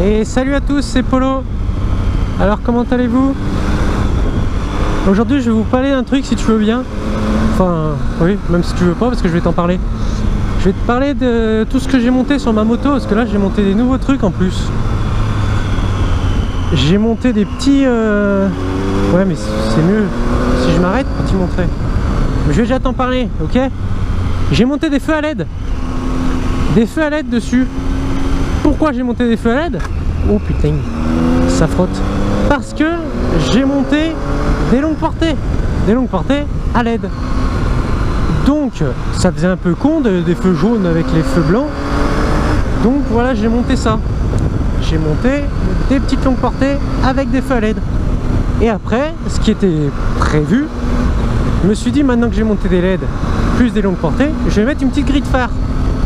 Et salut à tous, c'est Polo. Alors comment allez-vous? Aujourd'hui je vais vous parler d'un truc si tu veux bien. Enfin oui, même si tu veux pas parce que je vais t'en parler. Je vais te parler de tout ce que j'ai monté sur ma moto parce que là j'ai monté des nouveaux trucs en plus. J'ai monté des petits... Ouais mais c'est mieux si je m'arrête pour t'y montrer. Je vais déjà t'en parler, ok? J'ai monté des feux à LED. Des feux à LED dessus. Pourquoi j'ai monté des feux à LED? Oh putain, ça frotte. Parce que j'ai monté des longues portées. Des longues portées à LED. Donc ça faisait un peu con des feux jaunes avec les feux blancs. Donc voilà, j'ai monté ça. J'ai monté des petites longues portées avec des feux à LED. Et après, ce qui était prévu, je me suis dit maintenant que j'ai monté des LED plus des longues portées, je vais mettre une petite grille de phare.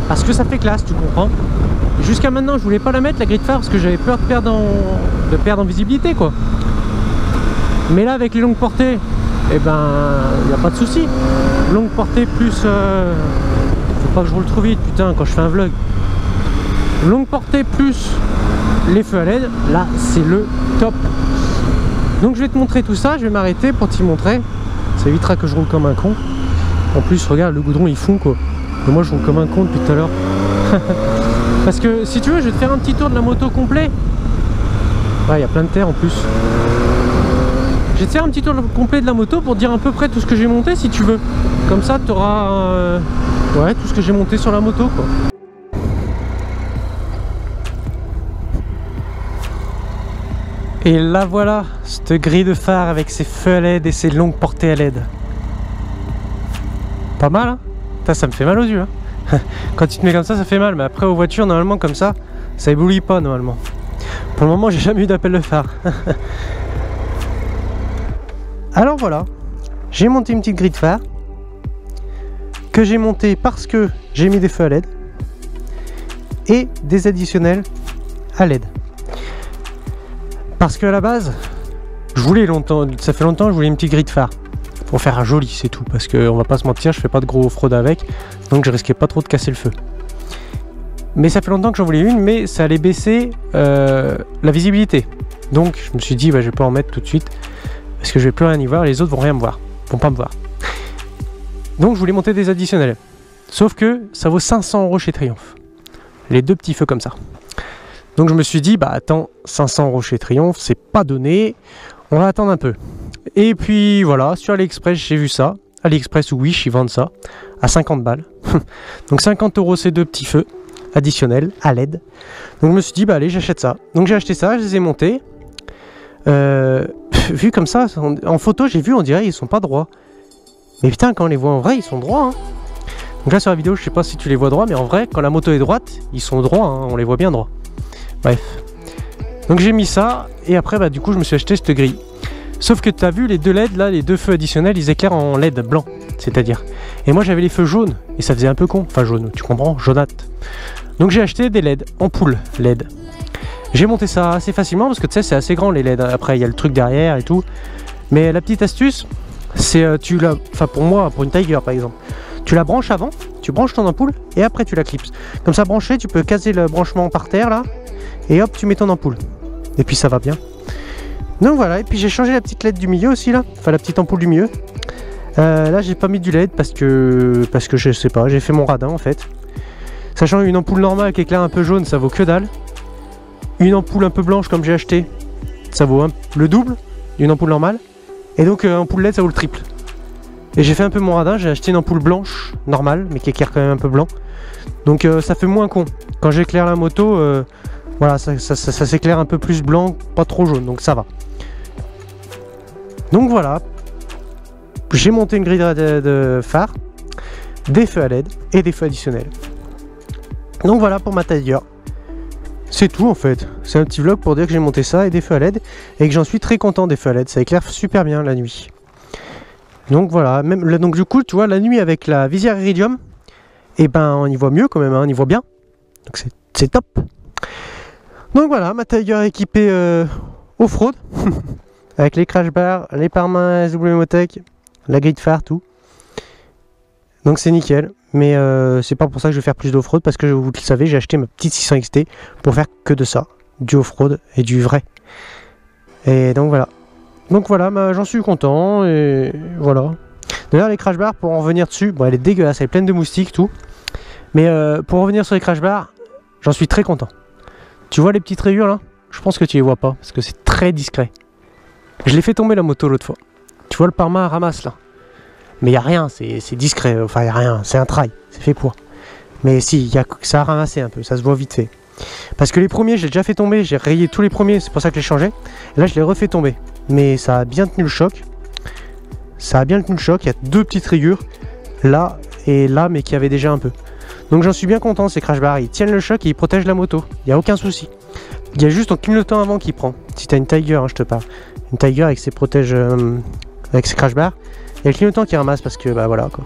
Parce que ça fait classe, tu comprends. Jusqu'à maintenant, je voulais pas la mettre la grille de phare parce que j'avais peur de perdre en visibilité quoi. Mais là avec les longues portées, eh ben, il n'y a pas de souci. Longue portée plus... faut pas que je roule trop vite, putain, quand je fais un vlog. Longue portée plus les feux à LED, là, c'est le top. Donc je vais te montrer tout ça, je vais m'arrêter pour t'y montrer. Ça évitera que je roule comme un con. En plus, regarde, le goudron, il fond, quoi. Et moi, je roule comme un con depuis tout à l'heure. Parce que, si tu veux, je vais te faire un petit tour de la moto complet. Ouais, il y a plein de terre, en plus. Je vais te faire un petit tour complet de la moto pour te dire à peu près tout ce que j'ai monté si tu veux. Comme ça tu auras ouais, tout ce que j'ai monté sur la moto quoi. Et là voilà, cette grille de phare avec ses feux à LED et ses longues portées à LED. Pas mal hein? Putain, ça me fait mal aux yeux hein. Quand tu te mets comme ça fait mal, mais après aux voitures normalement comme ça éblouit pas normalement. Pour le moment j'ai jamais eu d'appel de phare. Alors voilà, j'ai monté une petite grille de phare que j'ai montée parce que j'ai mis des feux à LED et des additionnels à LED. Parce que à la base, je voulais longtemps, ça fait longtemps que je voulais une petite grille de phare pour faire un joli, c'est tout. Parce que on va pas se mentir, je fais pas de gros off-road avec, donc je risquais pas trop de casser le feu. Mais ça fait longtemps que j'en voulais une, mais ça allait baisser la visibilité. Donc je me suis dit, bah, je vais pas en mettre tout de suite. Parce que je vais plus rien y voir, les autres vont rien me voir, vont pas me voir. Donc je voulais monter des additionnels. Sauf que ça vaut 500 € chez Triumph. Les deux petits feux comme ça. Donc je me suis dit, bah attends, 500 € chez Triumph, c'est pas donné. On va attendre un peu. Et puis voilà, sur AliExpress, j'ai vu ça. AliExpress ou Wish, ils vendent ça à 50 balles. Donc 50 € ces deux petits feux additionnels à LED. Donc je me suis dit, bah allez, j'achète ça. Donc j'ai acheté ça, je les ai montés. Vu comme ça, en photo j'ai vu, on dirait ils sont pas droits. Mais putain, quand on les voit en vrai, ils sont droits hein. Donc là sur la vidéo, je sais pas si tu les vois droits, mais en vrai, quand la moto est droite, ils sont droits hein, on les voit bien droits. Bref. Donc j'ai mis ça, et après bah du coup je me suis acheté cette grille. Sauf que tu as vu les deux LED là, les deux feux additionnels, ils éclairent en LED blanc, c'est-à-dire. Et moi j'avais les feux jaunes, et ça faisait un peu con, enfin jaune, tu comprends, jaunâtre. Donc j'ai acheté des LED, ampoules LED. J'ai monté ça assez facilement parce que tu sais c'est assez grand les LED, après il y a le truc derrière et tout. Mais la petite astuce, c'est enfin pour moi, pour une Tiger par exemple, tu la branches avant, tu branches ton ampoule et après tu la clipses. Comme ça branché, tu peux caser le branchement par terre là, et hop tu mets ton ampoule. Et puis ça va bien. Donc voilà, et puis j'ai changé la petite LED du milieu aussi là, enfin la petite ampoule du milieu. Là j'ai pas mis du LED parce que je sais pas, j'ai fait mon radin en fait. Sachant une ampoule normale qui éclaire un peu jaune, ça vaut que dalle. Une ampoule un peu blanche comme j'ai acheté, ça vaut le double d'une ampoule normale. Et donc ampoule LED ça vaut le triple. Et j'ai fait un peu mon radin, j'ai acheté une ampoule blanche normale mais qui éclaire quand même un peu blanc. Donc ça fait moins con. Quand j'éclaire la moto, voilà, ça s'éclaire un peu plus blanc, pas trop jaune, donc ça va. Donc voilà, j'ai monté une grille de phare, des feux à LED et des feux additionnels. Donc voilà pour ma Tiger. C'est tout en fait, c'est un petit vlog pour dire que j'ai monté ça et des feux à LED et que j'en suis très content des feux à LED, ça éclaire super bien la nuit. Donc voilà, même donc du coup tu vois la nuit avec la visière Iridium, et ben on y voit mieux quand même, hein, on y voit bien, donc c'est top. Donc voilà, ma Tiger équipée off-road, avec les crash bars, les pare-mains SW-Motec, la grille de phare, tout. Donc c'est nickel. Mais c'est pas pour ça que je vais faire plus d'off-road, parce que vous le savez, j'ai acheté ma petite 600 XT pour faire que de ça. du off-road et du vrai. Et donc voilà. Donc voilà, bah, j'en suis content et voilà. D'ailleurs les crash bars, pour en revenir dessus, bon elle est dégueulasse, elle est pleine de moustiques tout. Mais pour revenir sur les crash bars, j'en suis très content. Tu vois les petites rayures là? Je pense que tu les vois pas parce que c'est très discret. Je l'ai fait tomber la moto l'autre fois. Tu vois le pare-main ramasse là. Mais il n'y a rien, c'est discret, enfin il n'y a rien, c'est un trail, c'est fait pour. Mais si, ça a ramassé un peu, ça se voit vite fait. Parce que les premiers, j'ai déjà fait tomber, j'ai rayé tous les premiers, c'est pour ça que je l'ai changé. Et là, je l'ai refait tomber. Mais ça a bien tenu le choc. Ça a bien tenu le choc, il y a 2 petites rayures, là et là, mais qui avaient déjà un peu. Donc j'en suis bien content, ces crash bars, ils tiennent le choc et ils protègent la moto. Il n'y a aucun souci. Il y a juste ton clignotant avant qui prend. Si tu as une Tiger, hein, je te parle. Une Tiger avec ses protèges, avec ses crash bars. Il y a le clignotant qui ramasse parce que bah voilà quoi.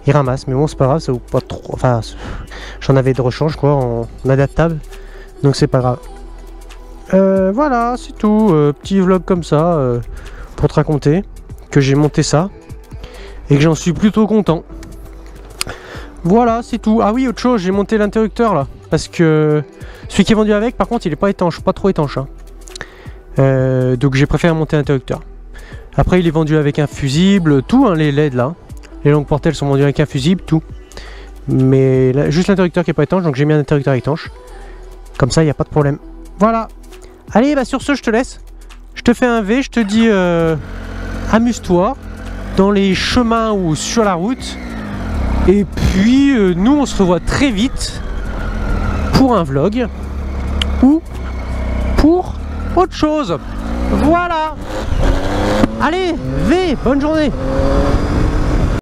Il ramasse, mais bon c'est pas grave, ça vaut pas trop. Enfin, j'en avais de rechange quoi, en adaptable. Donc c'est pas grave. Voilà, c'est tout. Petit vlog comme ça pour te raconter que j'ai monté ça et que j'en suis plutôt content. Voilà, c'est tout. Ah oui, autre chose, j'ai monté l'interrupteur là. Parce que celui qui est vendu avec, par contre, il est pas étanche, pas trop étanche. Hein. Donc j'ai préféré monter l'interrupteur. Après il est vendu avec un fusible, tout hein, les LED là. Les longues portelles sont vendues avec un fusible, tout. Mais là, juste l'interrupteur qui est pas étanche, donc j'ai mis un interrupteur étanche. Comme ça il n'y a pas de problème. Voilà. Allez bah sur ce je te laisse. Je te fais un V, je te dis amuse-toi dans les chemins ou sur la route. Et puis nous on se revoit très vite pour un vlog ou pour autre chose. Voilà. Allez, V, bonne journée.